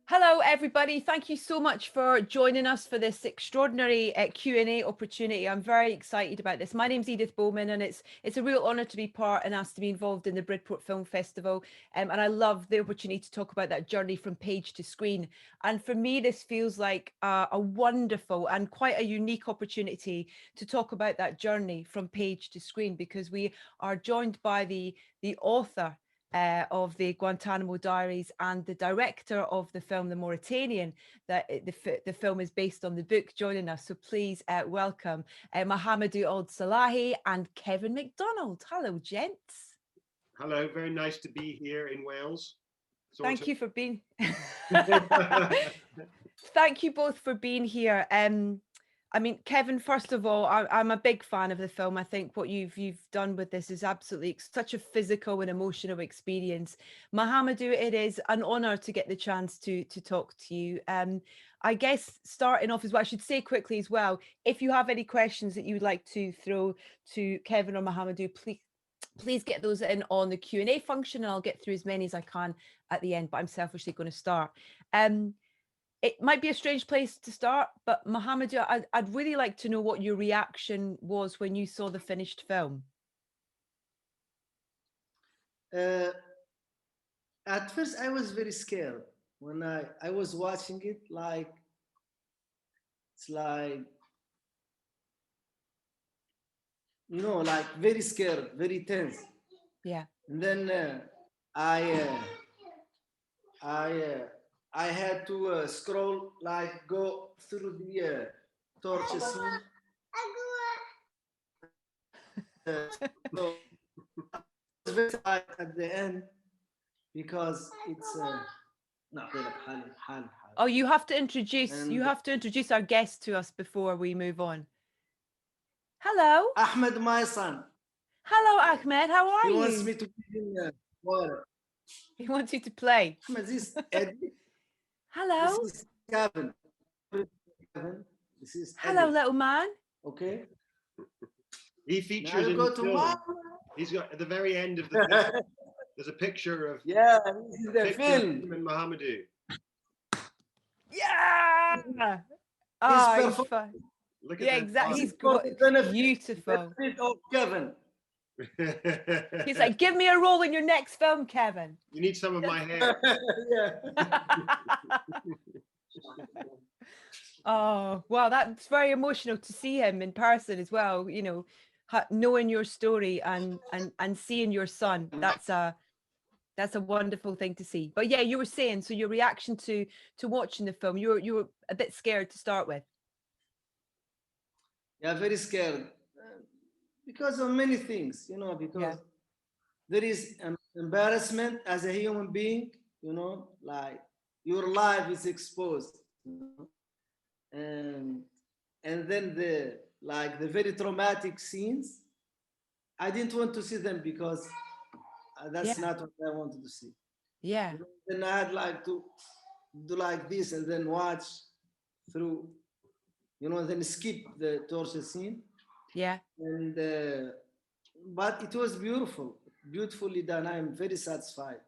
Hello, everybody. Thank you so much for joining us for this extraordinary Q&A opportunity. I'm very excited about this. My name's Edith Bowman, and it's a real honour to be part and asked to be involved in the Bridport Film Festival. And I love the opportunity to talk about that journey from page to screen. And for me, this feels like a wonderful and quite a unique opportunity to talk about that journey from page to screen, because we are joined by the author of the Guantánamo Diaries and the director of the film, The Mauritanian, that the film is based on the book, joining us. So please welcome Mohamedou Ould Slahi and Kevin Macdonald. Hello, gents. Hello, very nice to be here in Wales. Thank you for being. Thank you both for being here. I mean, Kevin, first of all, I'm a big fan of the film. I think what you've done with this is absolutely such a physical and emotional experience. Mohamedou, it is an honour to get the chance to talk to you. I guess starting off as well, I should say quickly as well, if you have any questions that you would like to throw to Kevin or Mohamedou, please get those in on the Q&A function, and I'll get through as many as I can at the end, but I'm selfishly going to start. It might be a strange place to start, but Mohamedou, I'd really like to know what your reaction was when you saw the finished film. At first, I was very scared when I was watching it. It's like, like very scared, very tense. Yeah. And then I had to scroll, like go through the torture scene. So I was very tired at the end because it's Oh, you have to introduce our guest to us before we move on. Hello, Ahmed, my son. Hello, Ahmed. How are you? He wants me to be in water. He wants you to play. Ahmed, this is Eddie. Hello. This is Kevin. This is Hello, Eddie. little man. Okay. He features in the film. He's got at the very end of the film. There's a picture of this is the film. And Mohamedou. Yeah. He's fun. Look at yeah, that. exactly. He's beautiful. Of Kevin. He's like, give me a role in your next film, Kevin. You need some of my hair. Oh, wow, that's very emotional to see him in person as well. You know, knowing your story and seeing your son. That's a wonderful thing to see. But yeah, you were saying, so your reaction to watching the film, you were a bit scared to start with. Yeah, very scared because of many things, because there is an embarrassment as a human being, like your life is exposed, and then the very traumatic scenes, I didn't want to see them because that's not what I wanted to see. Yeah. Then I had to do like this and then watch through, then skip the torture scene. Yeah. And but it was beautifully done. I'm very satisfied.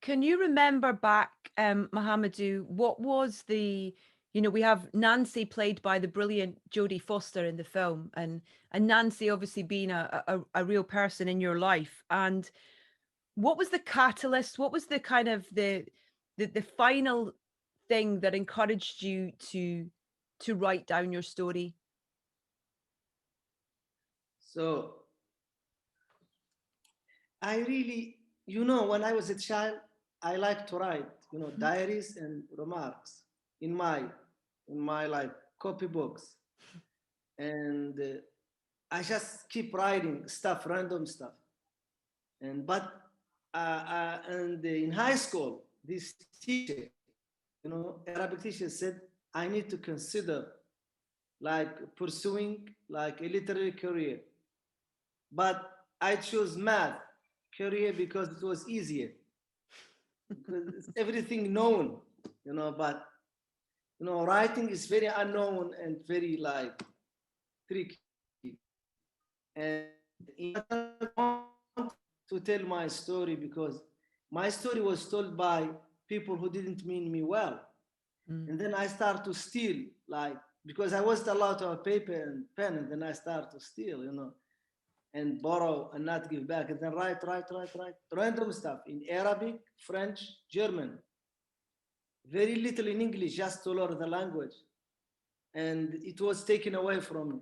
Can you remember back, Mohamedou, what was we have Nancy played by the brilliant Jodie Foster in the film, and Nancy obviously being a real person in your life. And what was the catalyst? What was the kind of the final thing that encouraged you to write down your story? So I really, when I was a child, I liked to write, diaries and remarks in my copybooks, and I just keep writing stuff, random stuff, and in high school, this teacher, Arabic teacher said I need to consider pursuing a literary career, but I chose math career because it was easier, because it's everything known, but writing is very unknown and very tricky. And I want to tell my story because my story was told by people who didn't mean me well. And then I start to steal, like, because I wasn't allowed to have paper and pen, and then I start to steal, you know, and borrow and not give back, and then write random stuff in Arabic, French, German, very little in English, just to learn the language. And it was taken away from me.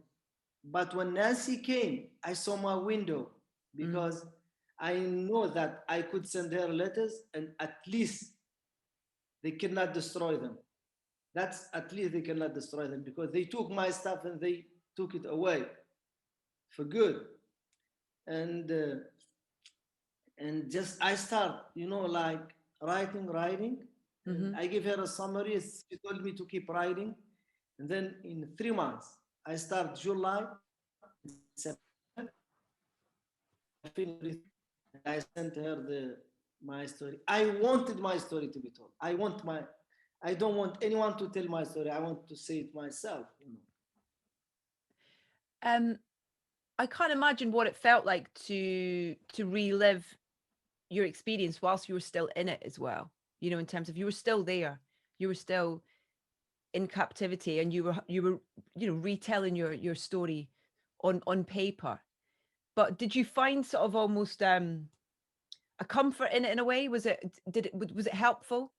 But when Nancy came, I saw my window, because I know that I could send her letters and at least they cannot destroy them. That's at least they cannot destroy them, because they took my stuff and they took it away for good. And just I start, you know, like writing. And I give her a summary. She told me to keep writing. And then in 3 months, I start July, September, I sent her my story. I wanted my story to be told. I don't want anyone to tell my story. I want to say it myself, you know. I can't imagine what it felt like to relive your experience whilst you were still in it as well. You know, in terms of you were still there, you were still in captivity, and you were you know, retelling your story on paper. But did you find sort of almost a comfort in it in a way? Was it helpful?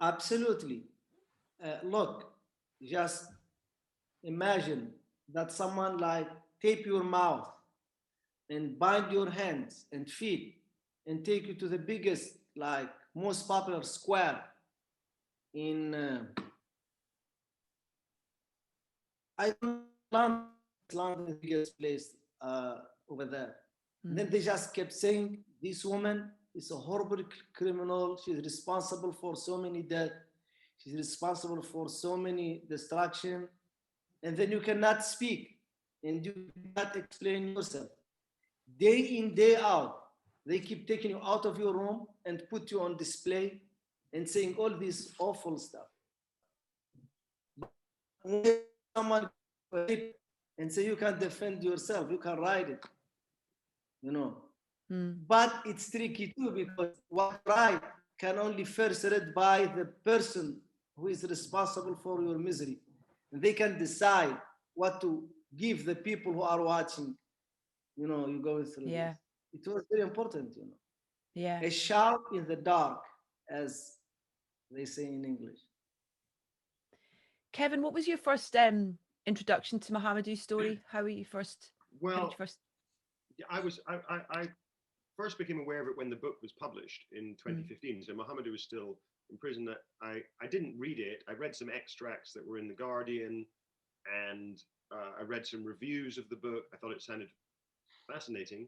Absolutely. Look, just imagine that someone like tape your mouth and bind your hands and feet and take you to the biggest, like most popular square in I don't know, London is the biggest place over there. And then they just kept saying, this woman is a horrible criminal. She's responsible for so many deaths. She's responsible for so many destruction. And then you cannot speak and you cannot explain yourself. Day in, day out, they keep taking you out of your room and put you on display and saying all this awful stuff. When someone and say you can defend yourself, you can write it, you know. But it's tricky too, because what right can only first read by the person who is responsible for your misery. And they can decide what to give the people who are watching, you know, you going through this. It was very important, you know. Yeah. A shout in the dark, as they say in English. Kevin, what was your first introduction to Mohamedou's story? How were you first? Well, I first became aware of it when the book was published in 2015. So Mohamedou was still in prison. I didn't read it. I read some extracts that were in The Guardian, and I read some reviews of the book. I thought it sounded fascinating,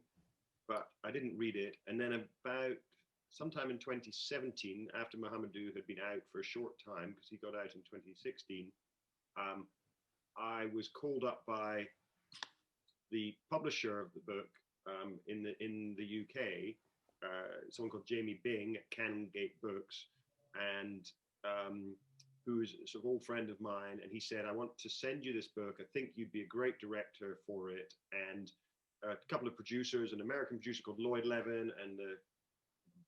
but I didn't read it. And then about sometime in 2017, after Mohamedou had been out for a short time, because he got out in 2016, I was called up by the publisher of the book in the UK, someone called Jamie Bing at Canongate Books, and who is a sort of old friend of mine. And he said, I want to send you this book. I think you'd be a great director for it. And a couple of producers, an American producer called Lloyd Levin and the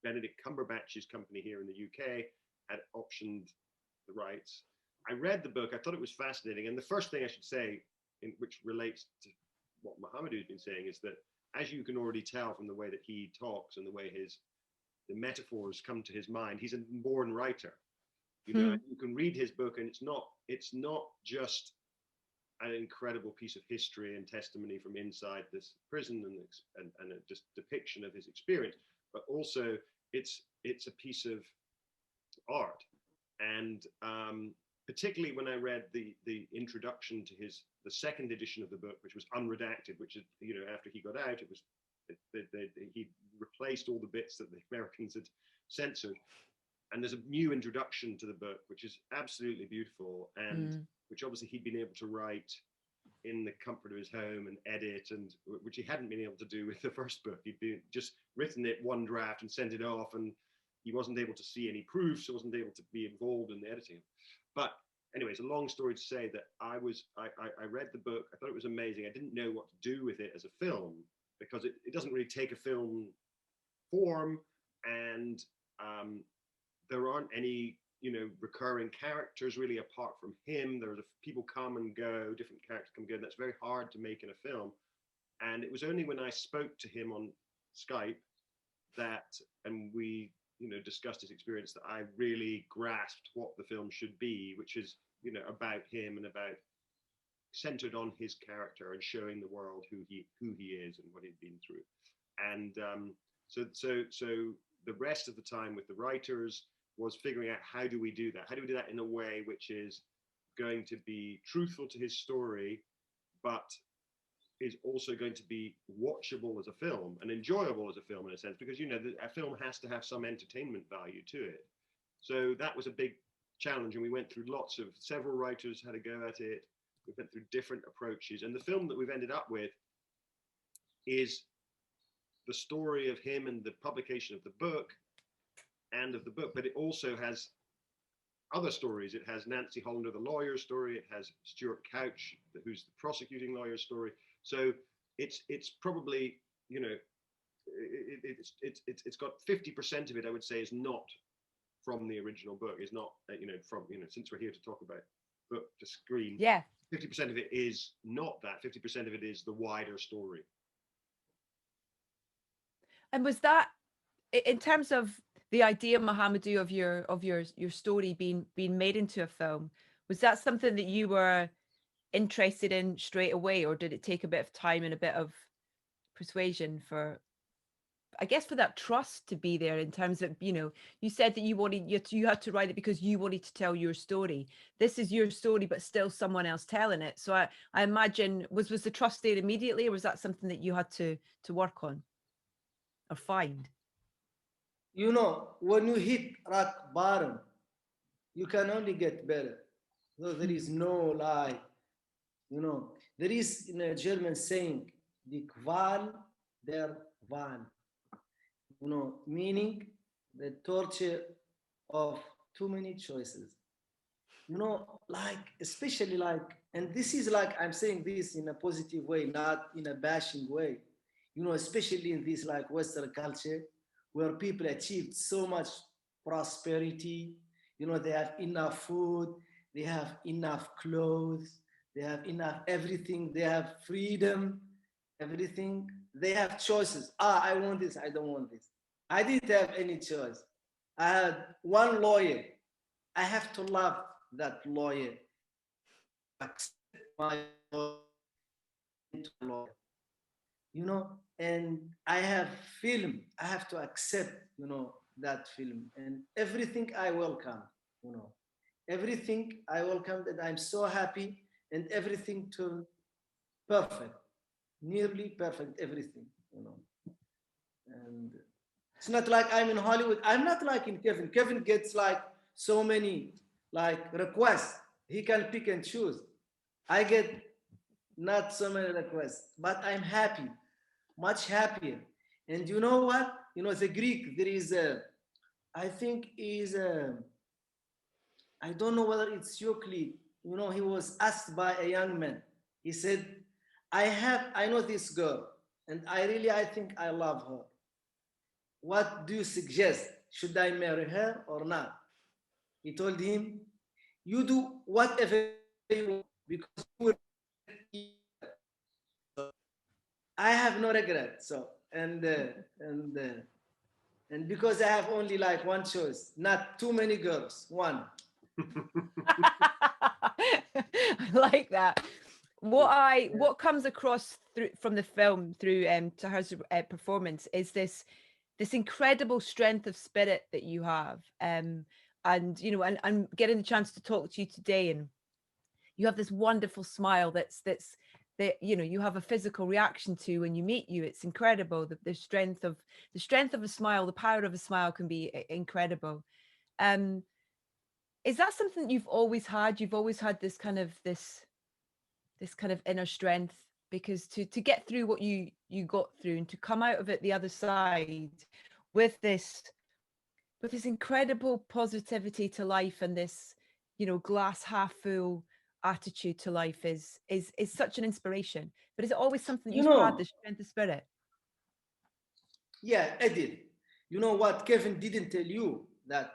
Benedict Cumberbatch's company here in the UK, had optioned the rights. I read the book. I thought it was fascinating. And the first thing I should say, which relates to what Mohamedou has been saying, is that, as you can already tell from the way that he talks and the way the metaphors come to his mind, he's a born writer. You know, you can read his book, and it's not just an incredible piece of history and testimony from inside this prison and a just depiction of his experience, but also it's a piece of art. And particularly when I read the introduction to the second edition of the book, which was unredacted, which is, you know, after he got out, it was he replaced all the bits that the Americans had censored, and there's a new introduction to the book which is absolutely beautiful, and which obviously he'd been able to write in the comfort of his home and edit, and which he hadn't been able to do with the first book. He'd just written it one draft and sent it off, and he wasn't able to see any proofs, so wasn't able to be involved in the editing. But anyway, it's a long story to say that I read the book. I thought it was amazing. I didn't know what to do with it as a film, because it doesn't really take a film form, and there aren't any, you know, recurring characters really apart from him. There's people come and go, different characters come and go, and that's very hard to make in a film. And it was only when I spoke to him on Skype that, and we, you know, discussed his experience, that I really grasped what the film should be, which is, you know, about him and about centered on his character and showing the world who he is and what he'd been through. And so the rest of the time with the writers was figuring out, how do we do that? How do we do that in a way which is going to be truthful to his story, but is also going to be watchable as a film and enjoyable as a film in a sense, because, you know, a film has to have some entertainment value to it. So that was a big challenge, and we went through several writers had a go at it. We went through different approaches, and the film that we've ended up with is the story of him and the publication of the book, but it also has other stories. It has Nancy Hollander, the lawyer's story. It has Stuart Couch, who's the prosecuting lawyer's story. So it's probably, you know, it's got 50% of it, I would say, is not from the original book, is not, you know, from, you know, since we're here to talk about book to screen. Yeah. 50% of it is not that. 50% of it is the wider story. And was that, in terms of the idea, Mohamedou, of your story being made into a film, was that something that you were interested in straight away, or did it take a bit of time and a bit of persuasion for, I guess, for that trust to be there, in terms of, you know, you said that you had to write it because you wanted to tell your story. This is your story, but still someone else telling it. So I imagine, was the trust there immediately, or was that something that you had to work on or find? You know, when you hit rock bottom, you can only get better. So there is no lie. You know, there is in a German saying, "Die Qual der Wahl." You know, meaning the torture of too many choices. You know, like, especially like, and this is like, I'm saying this in a positive way, not in a bashing way. You know, especially in this like Western culture, where people achieved so much prosperity. You know, they have enough food, they have enough clothes, they have enough everything, they have freedom, everything. They have choices. I want this, I don't want this. I didn't have any choice. I had one lawyer. I have to love that lawyer, accept my lawyer. You know, and I have film, I have to accept, you know, that film, and everything I welcome, you know, everything I welcome, that I'm so happy, and everything turned perfect, nearly perfect, everything, you know. And it's not like I'm in Hollywood. I'm not like in Kevin. Kevin gets like so many like requests. He can pick and choose. I get not so many requests, but I'm happy, much happier. And you know what? You know, the Greek, there is a, I think is a, I don't know whether it's Euclid. You know, he was asked by a young man. He said, I know this girl, and I think I love her. What do you suggest? Should I marry her or not? He told him, you do whatever you want, because you will. I have no regret. So, and because I have only like one choice, not too many girls, one. I like that. What comes across from the film through Taher's performance is this incredible strength of spirit that you have, and you know, and I'm getting the chance to talk to you today, and you have this wonderful smile that you know, you have a physical reaction to when you meet you. It's incredible. The strength of a smile, the power of a smile can be incredible. Is that something you've always had? You've always had this kind of inner strength, because to get through what you got through, and to come out of it the other side with this incredible positivity to life, and this, you know, glass half full attitude to life is such an inspiration. But is it always something that you've had, the strength of spirit? Yeah, Edith. You know what Kevin didn't tell you, that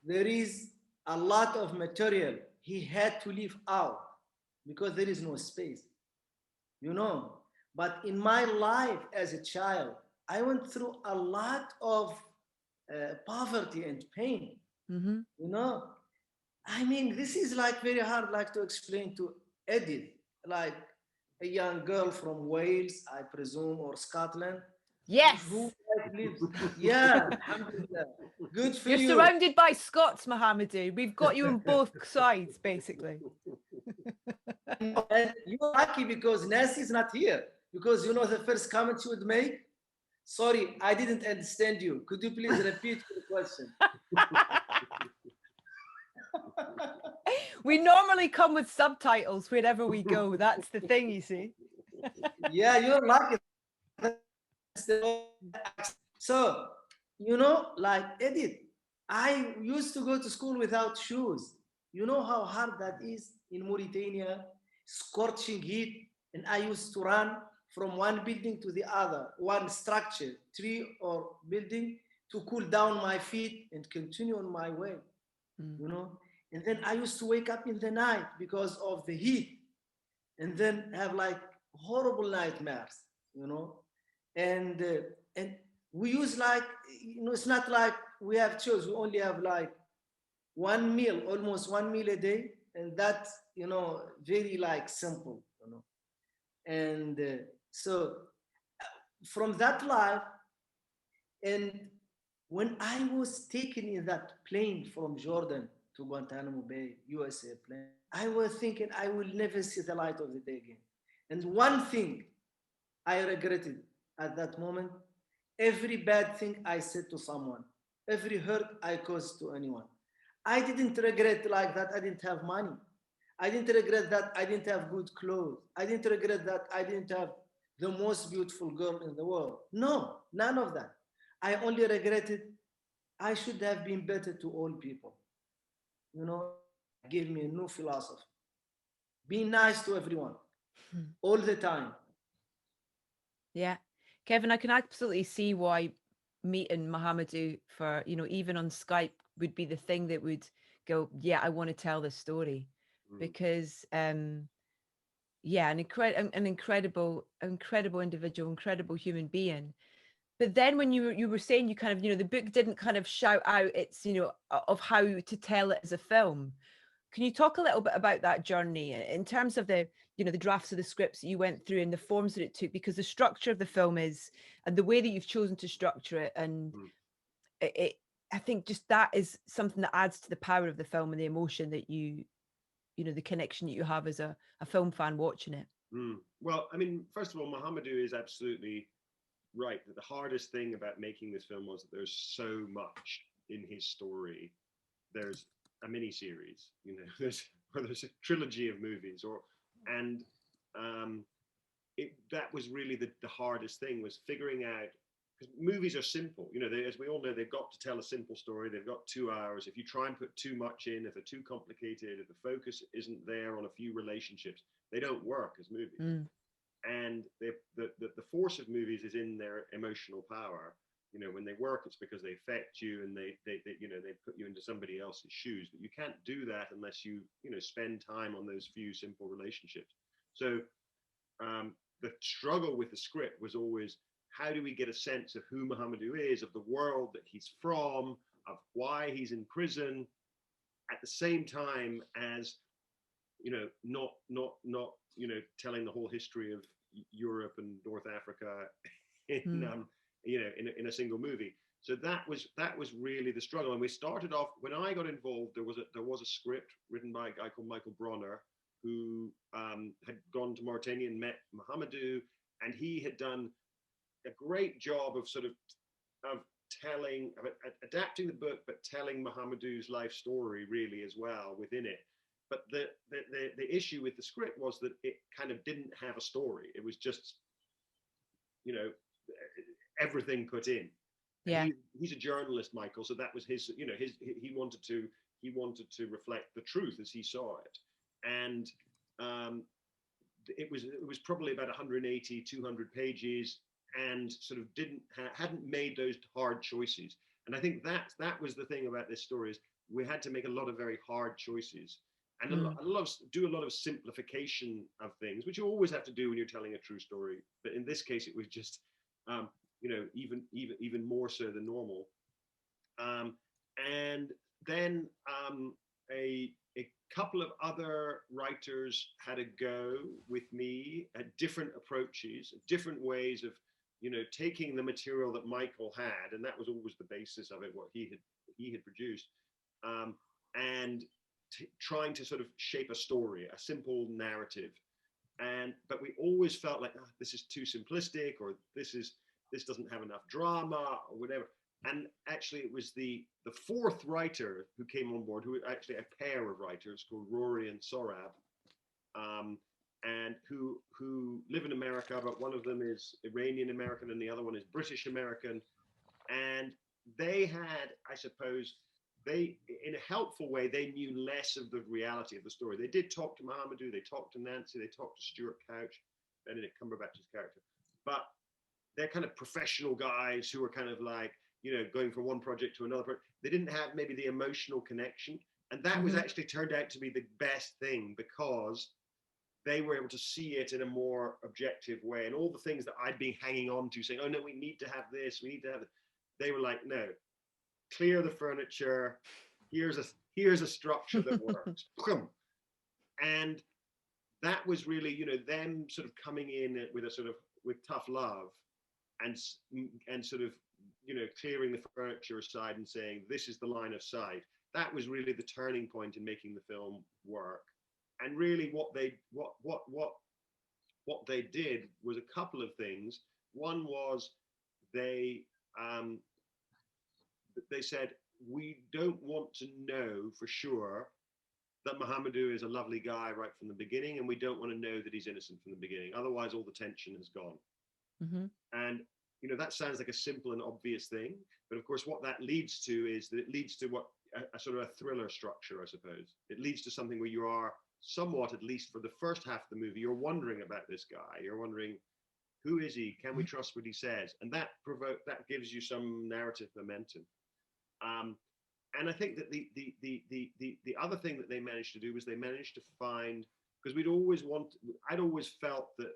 there is a lot of material he had to leave out because there is no space, you know. But in my life as a child, I went through a lot of poverty and pain, Mm-hmm. you know. I mean, this is like very hard, like to explain to Edith, like a young girl from Wales, I presume, or Scotland, Yes. who like lives. Yeah, alhamdulillah. Good for You're you. surrounded by Scots, Mohamedou. We've got you on both sides, basically. And you're lucky because Nancy is not here. Because you know the first comment you would make? Sorry, I didn't understand you. Could you please repeat the question? We normally come with subtitles wherever we go. That's the thing, you see. Yeah, you're lucky. So, you know, like Edith, I used to go to school without shoes. You know how hard that is in Mauritania, scorching heat, and I used to run from one building to the other, one structure, tree or building, to cool down my feet and continue on my way, you know. And then I used to wake up in the night because of the heat, and then have like horrible nightmares, you know. And we use like, you know, it's not like we have choice. We only have like one meal, almost one meal a day, and that's, you know, very like simple, you know. And so from that life, and when I was taken in that plane from Jordan to Guantanamo Bay, USA plane, I was thinking I will never see the light of the day again. And one thing I regretted at that moment, every bad thing I said to someone, every hurt I caused to anyone. I didn't regret like that I didn't have money. I didn't regret that I didn't have good clothes. I didn't regret that I didn't have the most beautiful girl in the world. No, none of that. I only regretted I should have been better to all people. You know, gave me a new philosophy. Be nice to everyone all the time. Yeah. Kevin, I can absolutely see why meeting Mohamedou for, you know, even on Skype would be the thing that would go, yeah, I want to tell this story. Because yeah, an incredible individual, incredible human being. But then when you were saying, you kind of, you know, the book didn't kind of shout out its, you know, of how to tell it as a film. Can you talk a little bit about that journey in terms of the, you know, the drafts of the scripts that you went through and the forms that it took? Because the structure of the film is, and the way that you've chosen to structure it, and it I think just that is something that adds to the power of the film and the emotion that you know, the connection that you have as a film fan watching it. Well, I mean, first of all, Mohamedou is absolutely right that the hardest thing about making this film was that there's so much in his story. There's a mini series, you know, there's a trilogy of movies, and that was really the hardest thing, was figuring out, because movies are simple, you know, as we all know, they've got to tell a simple story. They've got 2 hours. If you try and put too much in, if they're too complicated, if the focus isn't there on a few relationships, they don't work as movies. And the force of movies is in their emotional power. You know, when they work, it's because they affect you, and they you know, they put you into somebody else's shoes. But you can't do that unless you know, spend time on those few simple relationships. So the struggle with the script was always, how do we get a sense of who Mohamedou is, of the world that he's from, of why he's in prison, at the same time as, you know, not you know, telling the whole history of Europe and North Africa in you know, in a single movie. So that was really the struggle. And we started off, when I got involved, there was a script written by a guy called Michael Bronner, who had gone to Mauritania and met Mohamedou, and he had done a great job of sort of telling, adapting the book, but telling Mohamedou's life story really as well within it. But the issue with the script was that it kind of didn't have a story. It was just, you know, everything put in. Yeah. He's a journalist, Michael, so that was his, you know, he wanted to reflect the truth as he saw it. And it was probably about 180, 200 pages. and sort of hadn't made those hard choices. And I think that was the thing about this story, is we had to make a lot of very hard choices, and do a lot of simplification of things, which you always have to do when you're telling a true story. But in this case, it was just, even more so than normal. And then a couple of other writers had a go with me at different approaches, different ways of, taking the material that Michael had, and that was always the basis of it, what he had produced, and trying to sort of shape a story, a simple narrative. But we always felt like, this is too simplistic, or this doesn't have enough drama, or whatever. And actually, it was the fourth writer who came on board, who were actually a pair of writers called Rory and Sorab, and who live in America, but one of them is Iranian American and the other one is British American. And they had, I suppose, in a helpful way, they knew less of the reality of the story. They did talk to Mohamedou, they talked to Nancy, they talked to Stuart Couch, Benedict Cumberbatch's character, but they're kind of professional guys who are kind of like, going from one project to another project. They didn't have maybe the emotional connection. And that was actually turned out to be the best thing, because they were able to see it in a more objective way. And all the things that I'd been hanging on to, saying, oh no, we need to have this, we need to have it. They were like, no, clear the furniture. Here's a structure that works. And that was really, them sort of coming in with tough love, and sort of, clearing the furniture aside and saying, this is the line of sight. That was really the turning point in making the film work. And really what they did was a couple of things. One was they said, we don't want to know for sure that Mohamedou is a lovely guy right from the beginning, and we don't want to know that he's innocent from the beginning. Otherwise, all the tension has gone. And that sounds like a simple and obvious thing, but of course, what that leads to is that it leads to a sort of a thriller structure, I suppose. It leads to something where you are somewhat, at least for the first half of the movie, you're wondering about this guy. You're wondering, who is he? Can we trust what he says? And that gives you some narrative momentum. And I think that the other thing that they managed to do was they managed to find, because I'd always felt that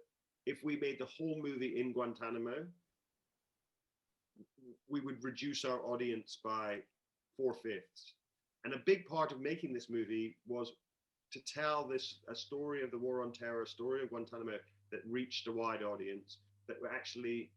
if we made the whole movie in Guantánamo, we would reduce our audience by 4/5. And a big part of making this movie was to tell a story of the war on terror, a story of Guantánamo that reached a wide audience, that would actually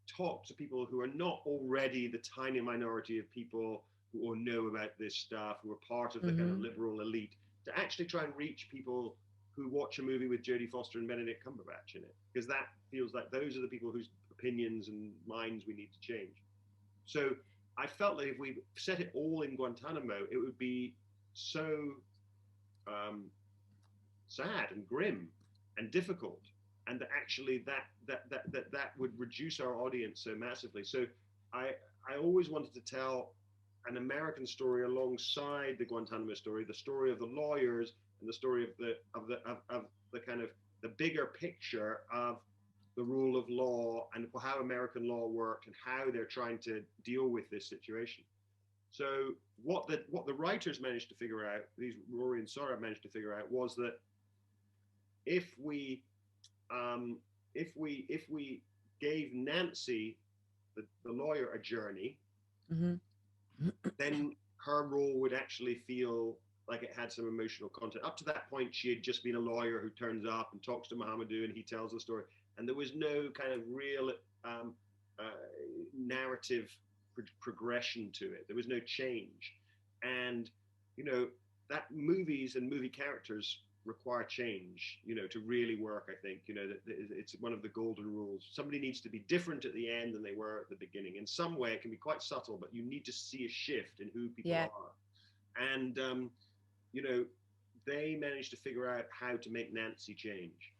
talk to people who are not already the tiny minority of people who all know about this stuff, who are part of the kind of liberal elite, to actually try and reach people who watch a movie with Jodie Foster and Benedict Cumberbatch in it, because that feels like those are the people whose opinions and minds we need to change. So I felt that if we set it all in Guantánamo, it would be so sad and grim and difficult, and that actually that would reduce our audience so massively. So I always wanted to tell an American story alongside the Guantánamo story, the story of the lawyers and the story of the kind of the bigger picture of the rule of law and how American law worked and how they're trying to deal with this situation. So what the writers managed to figure out, these Rory and Sarah managed to figure out, was that if we gave Nancy, the lawyer, a journey, then her role would actually feel like it had some emotional content. Up to that point, she had just been a lawyer who turns up and talks to Mohamedou and he tells the story. And there was no kind of real narrative progression to it. There was no change. And, that movies and movie characters require change, to really work, I think. It's one of the golden rules. Somebody needs to be different at the end than they were at the beginning. In some way, it can be quite subtle, but you need to see a shift in who people are. And, they managed to figure out how to make Nancy change.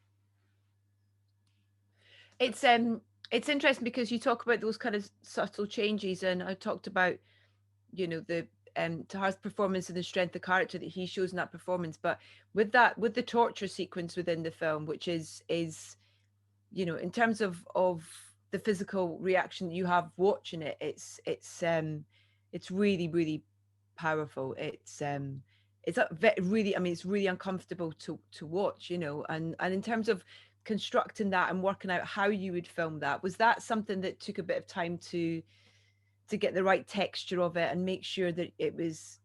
It's interesting because you talk about those kind of subtle changes, and I talked about, the Tahar's performance and the strength of character that he shows in that performance. But with the torture sequence within the film, which is in terms of the physical reaction you have watching it, it's really, really powerful. It's really, I mean, it's really uncomfortable to watch, you know. And in terms of constructing that and working out how you would film that, was that something that took a bit of time to get the right texture of it and make sure that it was,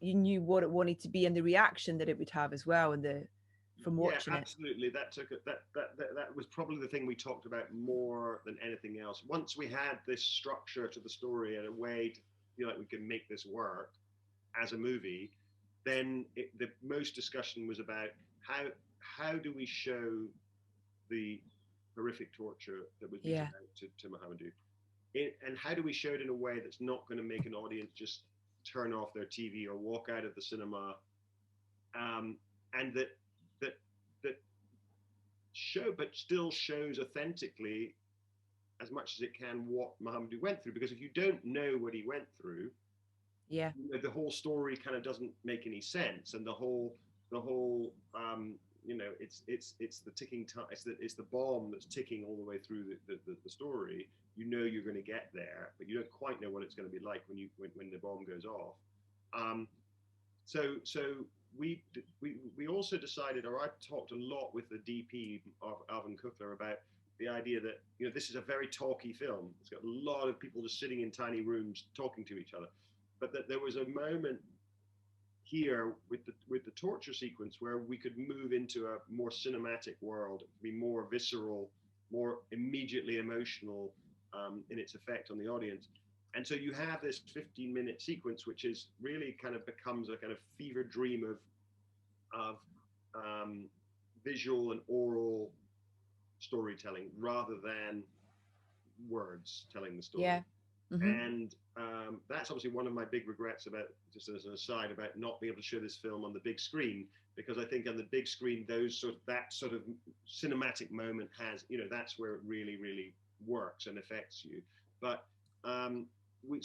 you knew what it wanted to be and the reaction that it would have as well, and from watching it? Absolutely. That was probably the thing we talked about more than anything else. Once we had this structure to the story and a way to feel like we can make this work as a movie, then the most discussion was about how do we show the horrific torture that was meted out to Mohamedou, and how do we show it in a way that's not going to make an audience just turn off their TV or walk out of the cinema, and that show, but still shows authentically as much as it can what Mohamedou went through. Because if you don't know what he went through, you know, the whole story kind of doesn't make any sense, and the whole you know, it's the ticking time, it's the bomb that's ticking all the way through the story. You know you're going to get there, but you don't quite know what it's going to be like when the bomb goes off. So we also decided, or I talked a lot with the DP of Alvin Kuchler about the idea that, you know, this is a very talky film. It's got a lot of people just sitting in tiny rooms talking to each other, but that there was a moment here with the torture sequence where we could move into a more cinematic world, be more visceral, more immediately emotional in its effect on the audience. And so you have this 15-minute sequence, which is really kind of becomes a kind of fever dream of visual and oral storytelling rather than words telling the story. Yeah. Mm-hmm. And that's obviously one of my big regrets, about, just as an aside, about not being able to show this film on the big screen, because I think on the big screen, that sort of cinematic moment has, you know, that's where it really, really works and affects you. But we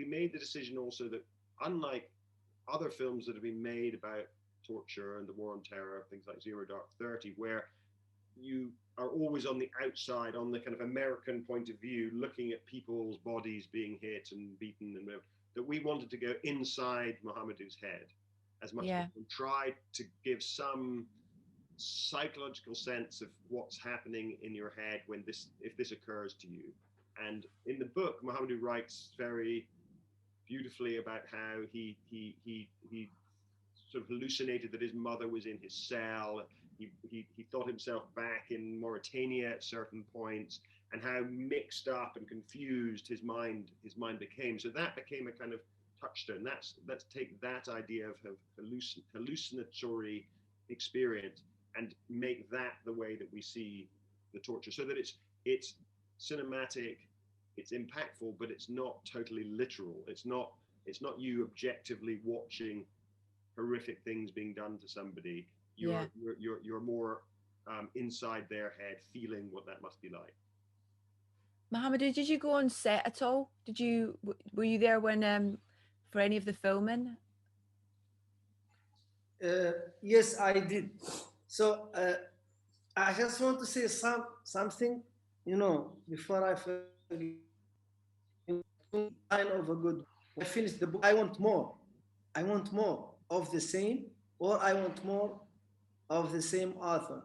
made the decision also that, unlike other films that have been made about torture and the war on terror, things like Zero Dark 30, where you are always on the outside, on the kind of American point of view, looking at people's bodies being hit and beaten, and that we wanted to go inside Mohamedou's head as much as we tried to give some psychological sense of what's happening in your head if this occurs to you. And in the book, Mohamedou writes very beautifully about how he sort of hallucinated that his mother was in his cell. He thought himself back in Mauritania at certain points, and how mixed up and confused his mind became. So that became a kind of touchstone. Let's take that idea of hallucinatory experience and make that the way that we see the torture, so that it's cinematic, it's impactful, but it's not totally literal. It's not you objectively watching horrific things being done to somebody. You're more inside their head, feeling what that must be like. Mohamedou, did you go on set at all? Were you there when for any of the filming? Yes, I did. So I just want to say something, you know, before I forget. Sign of a good. I finished the book. I want more. I want more of the same, or I want more of the same author.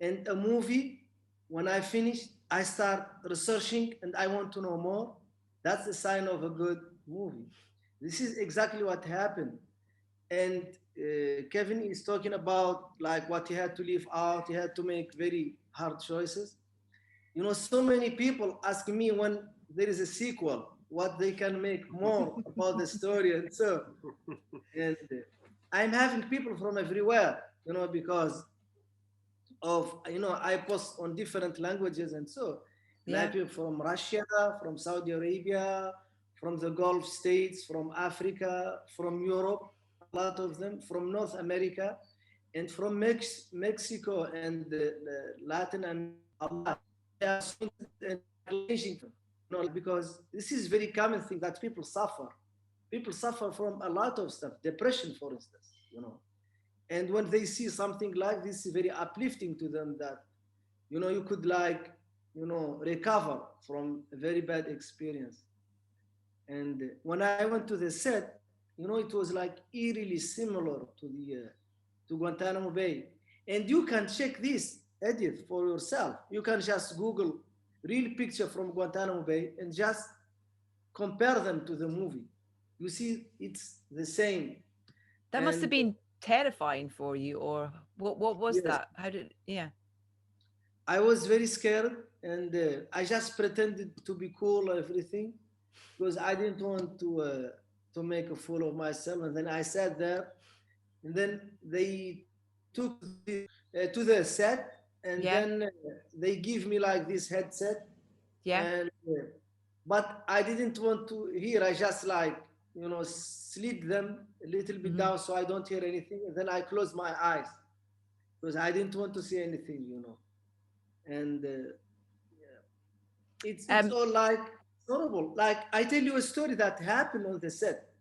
And a movie, when I finish, I start researching and I want to know more. That's the sign of a good movie. This is exactly what happened. And Kevin is talking about like what he had to leave out. He had to make very hard choices. You know, so many people ask me when there is a sequel, what they can make more about the story. And so, and I'm having people from everywhere, you know, because of, you know, I post on different languages. And so people from Russia, from Saudi Arabia, from the Gulf states, from Africa, from Europe, a lot of them, from North America, and from Mexico and Latin America, because this is very common thing that people suffer. People suffer from a lot of stuff, depression, for instance, you know. And when they see something like this, is very uplifting to them that, you know, you could like recover from a very bad experience. And when I went to the set, it was like eerily similar to the to Guantanamo Bay. And you can check this, Edith, for yourself. You can just Google real picture from Guantanamo Bay and just compare them to the movie. You see, it's the same. That must have been terrifying for you, or what was yes, that? How did, yeah. I was very scared, and I just pretended to be cool and everything because I didn't want to make a fool of myself. And then I sat there, and then they took to the set, and Yeah. then they give me like this headset, Yeah. and but I didn't want to hear. I just like slid them a little bit down so I don't hear anything, and then I closed my eyes because I didn't want to see anything. And yeah, it's all like horrible. Like I tell you a story that happened on the set.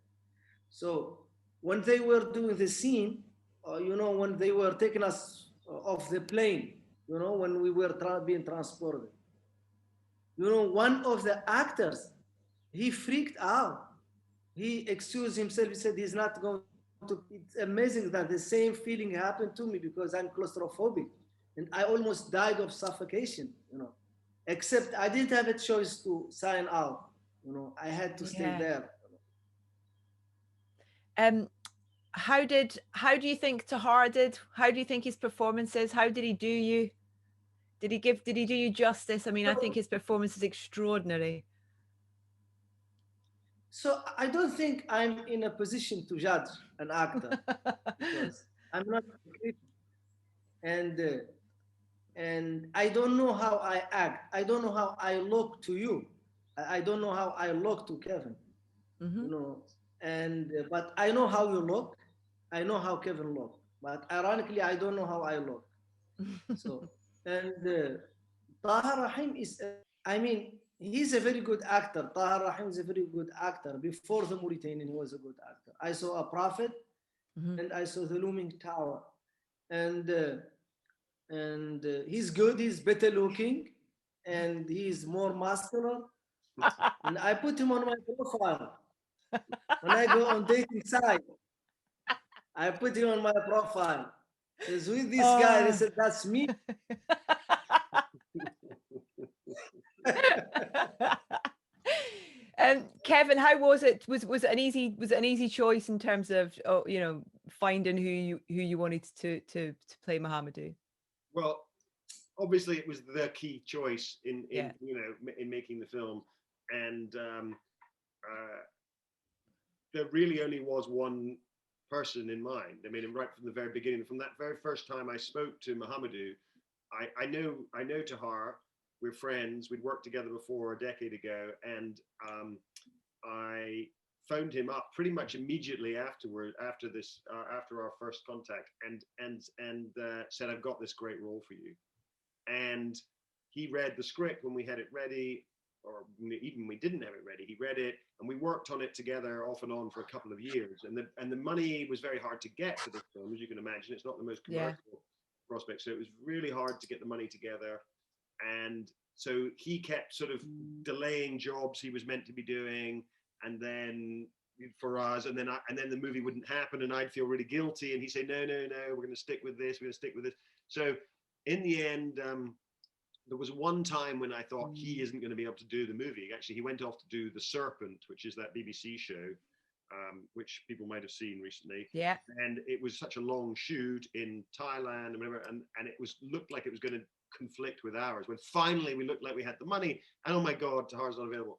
So when they were doing the scene, when they were taking us off the plane, when we were being transported, one of the actors, he freaked out. He excused himself. He said he's not going to. It's amazing that the same feeling happened to me because I'm claustrophobic, and I almost died of suffocation. Except I didn't have a choice to sign out. I had to stay there. How do you think Tahar did? How do you think his performance is? How did he do you? Did he do you justice? I mean, I think his performance is extraordinary. So I don't think I'm in a position to judge an actor because I'm not a critic, and I don't know how I act. I don't know how I look to you. I don't know how I look to Kevin. And but I know how you look. I know how Kevin look. But ironically, I don't know how I look. So and Taha Rahim is. I mean, he's a very good actor. Taha Rahim is a very good actor. Before the Mauritanian, he was a good actor. I saw A Prophet, and I saw The Looming Tower, and he's good. He's better looking, and he's more muscular. And I put him on my profile. When I go on dating site, I put him on my profile. Because with this guy, they said, that's me. Kevin, how was it? Was it an easy choice in terms of finding who you wanted to play Mohamedou? Well, obviously it was the key choice in making the film, and there really only was one person in mind. I mean, right from the very beginning, from that very first time I spoke to Mohamedou, I know Tahar. We're friends. We'd worked together before a decade ago, and I phoned him up pretty much immediately after our first contact, and said, I've got this great role for you. And he read the script when we had it ready, or even when we didn't have it ready. He read it, and we worked on it together off and on for a couple of years. And the money was very hard to get for this film, as you can imagine. It's not the most commercial prospect, so it was really hard to get the money together. And so he kept sort of delaying jobs he was meant to be doing, and then for us, and then the movie wouldn't happen, and I'd feel really guilty, and he'd say, no, we're going to stick with this. So in the end, there was one time when I thought he isn't going to be able to do the movie. Actually, he went off to do The Serpent, which is that BBC show, which people might have seen recently. Yeah. And it was such a long shoot in Thailand and whatever, and it looked like it was going to conflict with ours. When finally we looked like we had the money, and oh my God, Tahar's not available.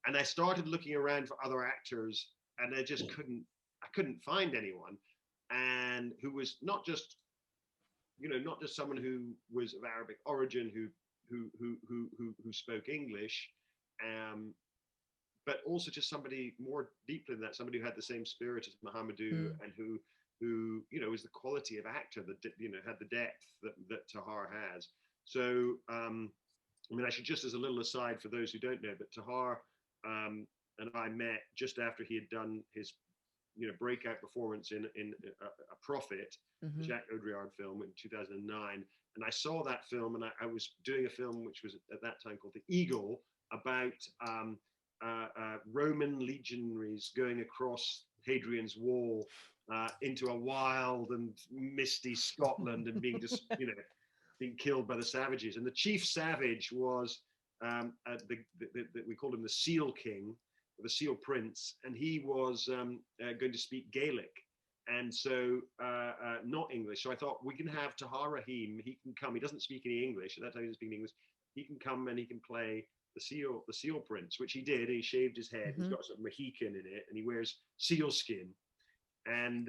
And I started looking around for other actors, and I just couldn't find anyone, and who was not just someone who was of Arabic origin, who spoke English, but also just somebody more deeply than that, somebody who had the same spirit as Mohamedou, and who was the quality of actor that had the depth that Tahar has. So I mean, I should just, as a little aside for those who don't know, but Tahar and I met just after he had done his breakout performance in a Prophet, Mm-hmm. Jacques Audiard film in 2009. And I saw that film, and I was doing a film which was at that time called The Eagle, about Roman legionaries going across Hadrian's Wall into a wild and misty Scotland and being just, being killed by the savages. And the chief savage was we called him the Seal King, or the Seal Prince, and he was going to speak Gaelic. And so not English. So I thought, we can have Tahar Rahim. He can come. He doesn't speak any English. At that time, he didn't speak English. He can come and he can play the seal prince, which he did. He shaved his head. Mm-hmm. He's got sort of Mohican in it, and he wears seal skin. And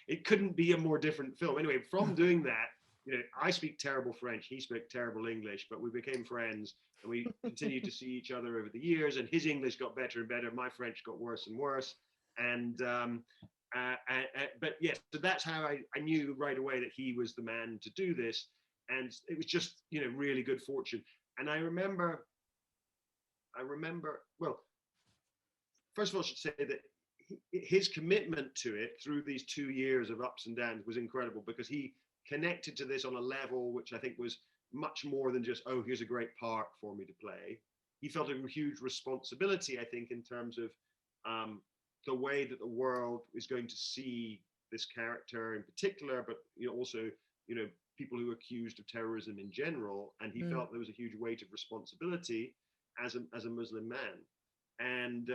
it couldn't be a more different film. Anyway, from doing that, I speak terrible French. He spoke terrible English, but we became friends, and we continued to see each other over the years. And his English got better and better. My French got worse and worse. And but yes, so that's how I knew right away that he was the man to do this, and it was just really good fortune. And I remember. Well, first of all, I should say that his commitment to it through these 2 years of ups and downs was incredible, because he connected to this on a level which I think was much more than just, oh, here's a great part for me to play. He felt a huge responsibility, I think, in terms of the way that the world is going to see this character in particular, but also people who are accused of terrorism in general. And he felt there was a huge weight of responsibility as a Muslim man. And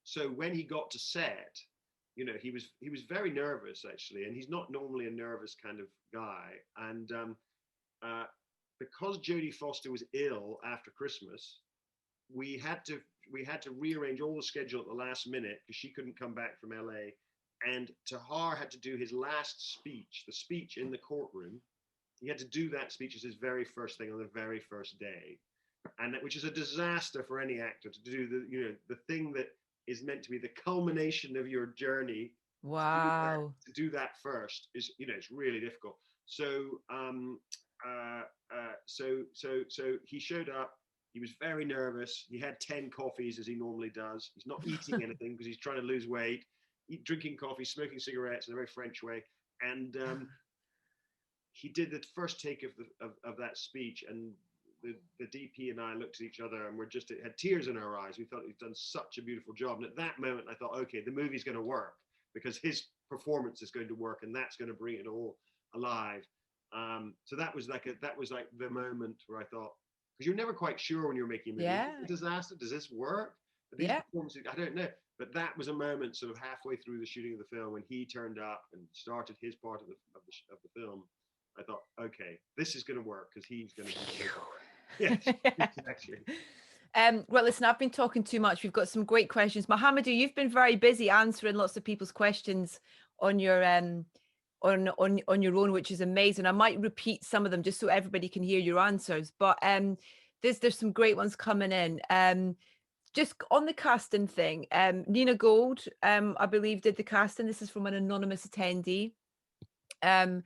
so when he got to set, he was very nervous, actually, and he's not normally a nervous kind of guy. And because Jodie Foster was ill after Christmas, we had to rearrange all the schedule at the last minute, because she couldn't come back from LA. And Tahar had to do his last speech, the speech in the courtroom. He had to do that speech as his very first thing on the very first day, and which is a disaster for any actor to do the thing that is meant to be the culmination of your journey. Wow. To do that first is it's really difficult. So so he showed up. He was very nervous. He had 10 coffees, as he normally does. He's not eating anything because he's trying to lose weight. Drinking coffee, smoking cigarettes in a very French way. And he did the first take of that speech, and the DP and I looked at each other, and had tears in our eyes. We thought he'd done such a beautiful job. And at that moment, I thought, okay, the movie's going to work, because his performance is going to work, and that's going to bring it all alive. So that was like the moment where I thought, because you're never quite sure when you're making a movie. Yeah. Is it a disaster? Does this work? These performances, I don't know. But that was a moment sort of halfway through the shooting of the film, when he turned up and started his part of the film. I thought, okay, this is going to work, because he's going to be yes, exactly. Well, listen, I've been talking too much. We've got some great questions. Mohamedou, you've been very busy answering lots of people's questions on your on your own, which is amazing. I might repeat some of them just so everybody can hear your answers. But there's some great ones coming in. Just on the casting thing, Nina Gold, I believe, did the casting. This is from an anonymous attendee. How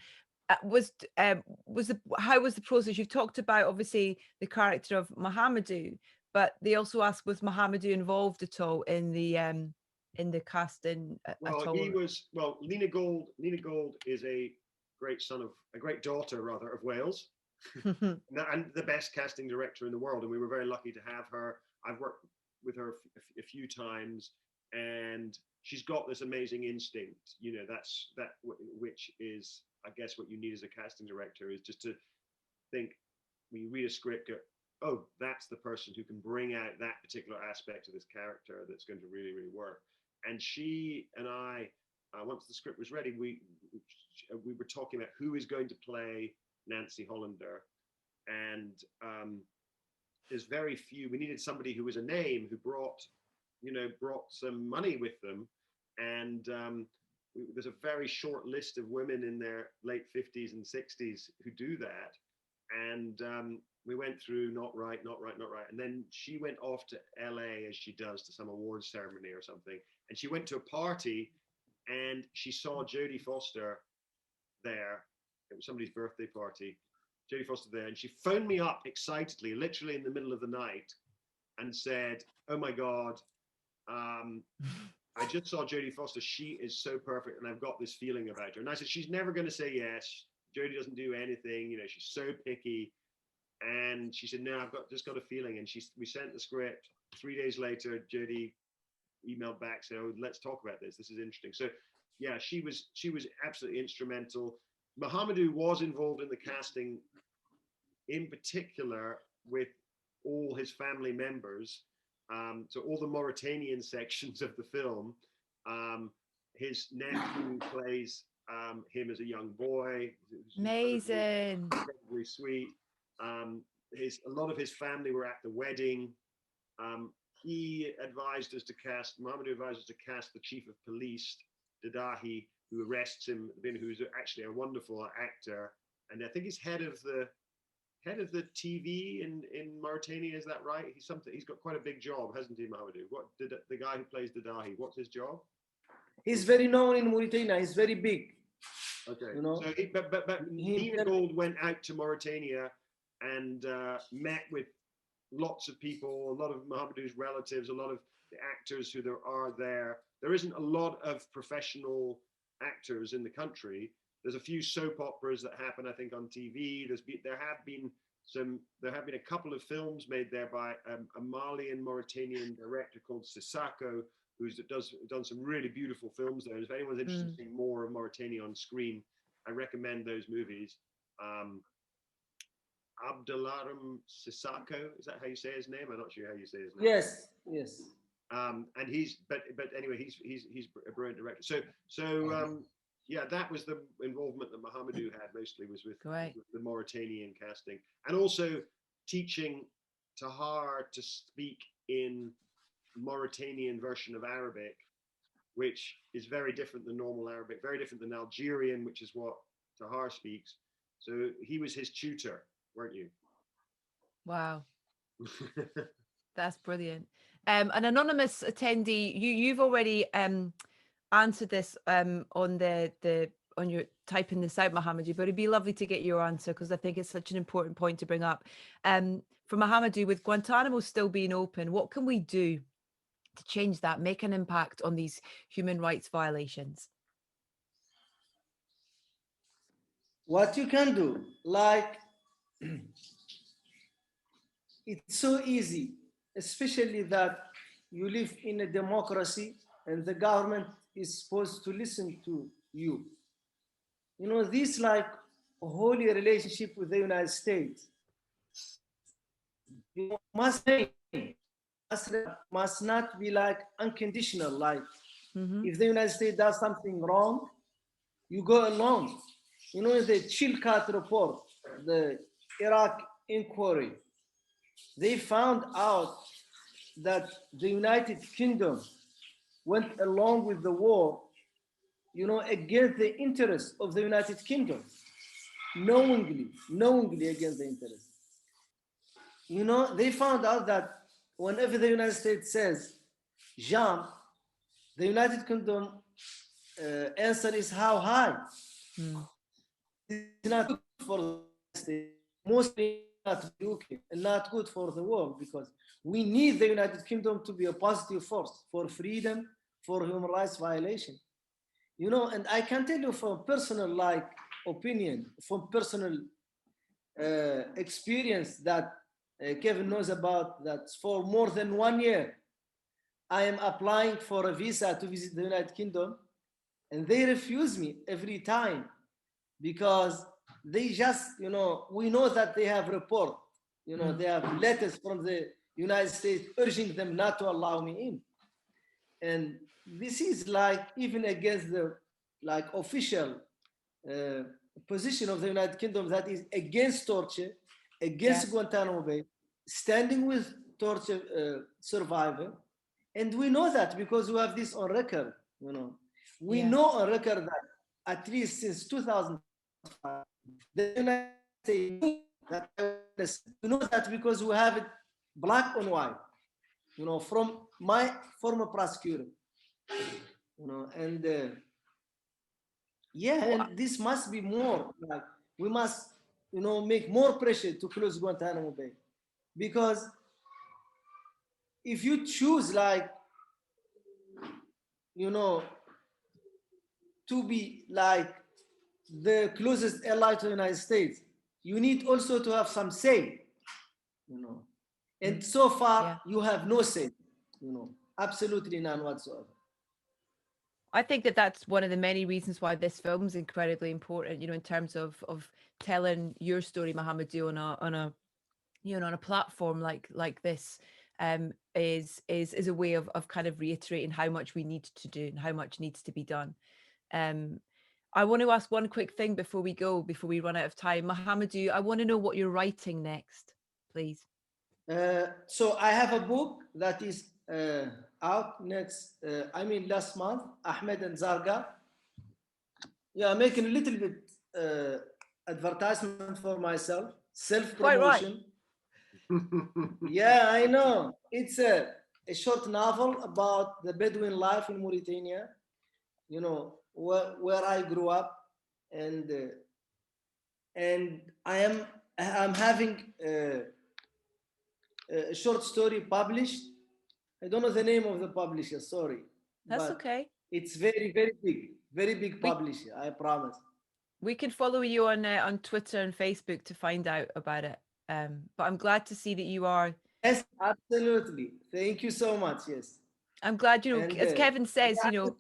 was the process? You've talked about obviously the character of Mohamedou, but they also asked, was Mohamedou involved at all in the casting at all? Nina Gold is a great daughter rather of Wales, and the best casting director in the world. And we were very lucky to have her. I've worked with her a few times, and she's got this amazing instinct, which is, I guess, what you need as a casting director, is just to think, when you read a script, go, oh, that's the person who can bring out that particular aspect of this character that's going to really, really work. And she and I, once the script was ready, we were talking about who is going to play Nancy Hollander, and there's very few. We needed somebody who was a name, who brought some money with them, and there's a very short list of women in their late 50s and 60s who do that. And we went through not right. And then she went off to LA, as she does, to some awards ceremony or something. And she went to a party, and she saw Jodie Foster there. It was somebody's birthday party. Jodie Foster there. And she phoned me up excitedly, literally in the middle of the night, and said, oh my God, I just saw Jodie Foster. She is so perfect, and I've got this feeling about her. And I said, she's never going to say yes. Jodie doesn't do anything. You know, she's so picky. And she said, no, I've just got a feeling. And we sent the script. 3 days later, Jodie emailed back saying, oh, let's talk about this. This is interesting. So yeah, she was absolutely instrumental. Mohamedou was involved in the casting, in particular with all his family members. So all the Mauritanian sections of the film. His nephew plays him as a young boy. Amazing. Incredibly sweet. A lot of his family were at the wedding. He advised us to cast, Mohamedou advised us to cast the chief of police, Dadahi, who arrests him, who's actually a wonderful actor. And I think he's head of the TV in Mauritania, is that right? He's got quite a big job, hasn't he, Mohamedou? What did the guy who plays Dadahi, what's his job? He's very known in Mauritania. He's very big. Okay. You know, so Nina Gold went out to Mauritania and met with lots of people, a lot of Mohamedou's relatives, a lot of the actors who are there. There isn't a lot of professional actors in the country. There's a few soap operas that happen, I think, on TV. There have been a couple of films made there by a Malian Mauritanian director called Sissako, who's done some really beautiful films there. If anyone's interested in seeing more of Mauritania on screen, I recommend those movies. Abdelaram Sissako, is that how you say his name? I'm not sure how you say his name. Yes, yes. And but anyway, he's a brilliant director. So yeah, that was the involvement that Mohamedou had mostly, was with the Mauritanian casting, and also teaching Tahar to speak in Mauritanian version of Arabic, which is very different than normal Arabic, very different than Algerian, which is what Tahar speaks. So he was his tutor, weren't you? Wow. That's brilliant. An anonymous attendee, you've already answered this on on your typing this out, Mohamedou, but it'd be lovely to get your answer, because I think it's such an important point to bring up. For Mohamedou, with Guantánamo still being open, what can we do to change that, make an impact on these human rights violations? What you can do, like, it's so easy, especially that you live in a democracy and the government is supposed to listen to you. You know, this like a holy relationship with the United States. You must not be like unconditional, like if the United States does something wrong, you go along. You know, the Chilcot report, the Iraq inquiry, they found out that the United Kingdom went along with the war, you know, against the interests of the United Kingdom, knowingly against the interests. You know, they found out that whenever the United States says jump, the United Kingdom answer is how high. It's not good for the state, mostly not UK, and not good for the world, because we need the United Kingdom to be a positive force for freedom, for human rights violation. You know, and I can tell you from personal like opinion, from personal experience that Kevin knows about, that for more than 1 year, I am applying for a visa to visit the United Kingdom, and they refuse me every time, because they just, you know, we know that they have report, you know, they have letters from the United States urging them not to allow me in. And this is like even against the like official position of the United Kingdom, that is against torture, against Guantanamo Bay, standing with torture survivor. And we know that because we have this on record, you know. We know on record that at least since 2005, the United States, we know that because we have it black on white, you know, from my former prosecutor, you know, and and this must be more, like, we must, you know, make more pressure to close Guantanamo Bay, because if you choose like you know, to be like the closest ally to the United States, you need also to have some say, you know. And so far, you have no say, you know, absolutely none whatsoever. I think that that's one of the many reasons why this film is incredibly important, you know, in terms of telling your story, Mohamedou, on a you know, on a platform like this, is a way of kind of reiterating how much we need to do and how much needs to be done. I want to ask one quick thing before we go, before we run out of time. Mohamedou, I want to know what you're writing next, please. So I have a book that is out next, last month, Ahmed and Zarga. Yeah, I'm making a little bit advertisement for myself, self-promotion. Right. Yeah, I know. It's a short novel about the Bedouin life in Mauritania, you know, where I grew up, and I'm having a short story published. I don't know the name of the publisher, sorry. That's but okay. It's very big publisher, I promise. We can follow you on Twitter and Facebook to find out about it. But I'm glad to see that you are. Yes, absolutely. Thank you so much. Yes. I'm glad, you know, as Kevin says, you know,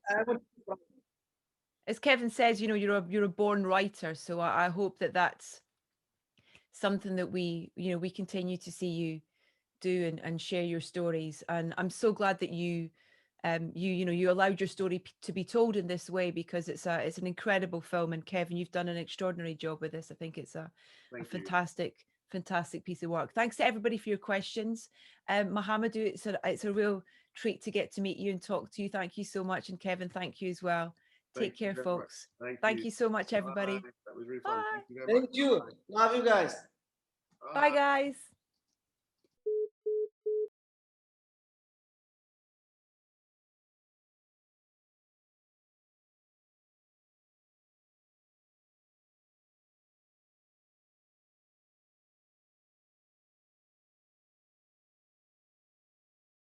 as Kevin says, you know, you're a born writer. So I hope that that's something that we, you know, we continue to see you do and share your stories. And I'm so glad that you you allowed your story to be told in this way, because it's an incredible film. And Kevin, you've done an extraordinary job with this. I think it's a fantastic piece of work. Thanks to everybody for your questions. Mohamedou, it's a real treat to get to meet you and talk to you. Thank you so much. And Kevin, thank you as well. Take care, folks. Thank you so much, everybody. Bye. That was really fun. Bye. Thank you very much. Thank you. Love you guys. Bye, guys.